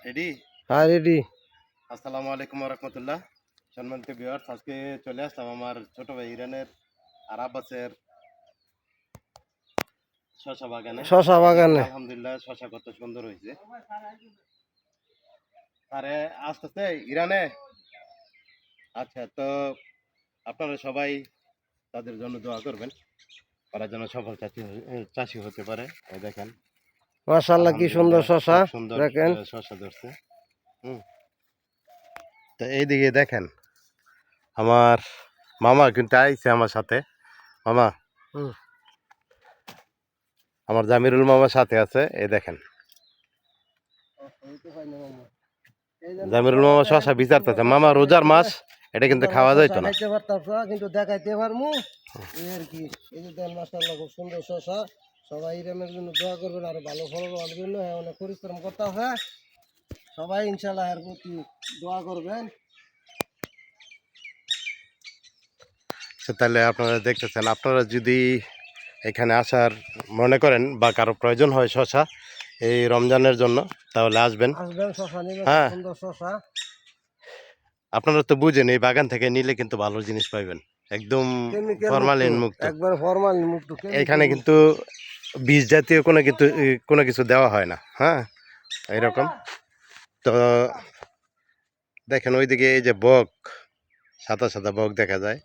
Ready? হ্যাঁ ready. আসসালামু আলাইকুম ওয়া রাহমাতুল্লাহ। সম্মানিত ভিউয়ার্স, আজকে চলে আসলাম আমার ছোট ভাই ইরানের আর আব্বাসের শশা বাগানে। শশা দেখেন বাগানে আলহামদুলিল্লাহ শশা কত সুন্দর হয়েছে। আরে আসতেছে ইরানে। আচ্ছা, তো আপনারা সবাই তাদের জন্য দোয়া করবেন, তারা যেন সফল চাষি হতে পারে। এই দেখেন মাশাআল্লাহ কি সুন্দর আলহামদুলিল্লাহ শশা খুব সুন্দর দেখেন। শশা ধরছে। হুম, তো এইদিকে দেখেন আমার মামা কিন্তু আইছে আমার সাথে। মামা, হুম। আমার জামিরুল মামার সাথে আছে, এই দেখেন জামিরুল মামা শশা বিচারতেছে। মামা রোজার মাস, এটা কিন্তু খাওয়া যাইতো না। খাইতে পারতাম না কিন্তু দেখাইতে পারমু এই আর কি। এই যে দেন মাশাআল্লাহ খুব সুন্দর শশা। সবাই ইরানের জন্য দোয়া করবেন আর ভালো ফলন হওয়ার জন্য। অনেক পরিশ্রম করতে হবে, সবাই ইনশাআল্লাহ এর প্রতি দোয়া করবেন। তাহলে আপনারা দেখতেছেন, আপনারা যদি এখানে আসার মনে করেন বা কারো প্রয়োজন হয় শশা এই রমজানের জন্য, তাহলে আসবেন। আসবেন, শশা নেবেন, খুব হ্যাঁ, সুন্দর শশা। আপনারা তো বুঝেন এই বাগান থেকে নিলে কিন্তু ভালো জিনিস পাইবেন, একদম কেমিক্যাল মুক্ত, ফরমালিন মুক্ত। একবার ফরমালিন মুক্ত, এখানে কেমিক্যাল মুক্ত। কিন্তু বীজ জাতীয় কোনো কিছু দেওয়া হয় না। হ্যাঁ, এইরকম। তো দেখেন ওইদিকে এই যে বক, সাদা সাদা বক দেখা যায়।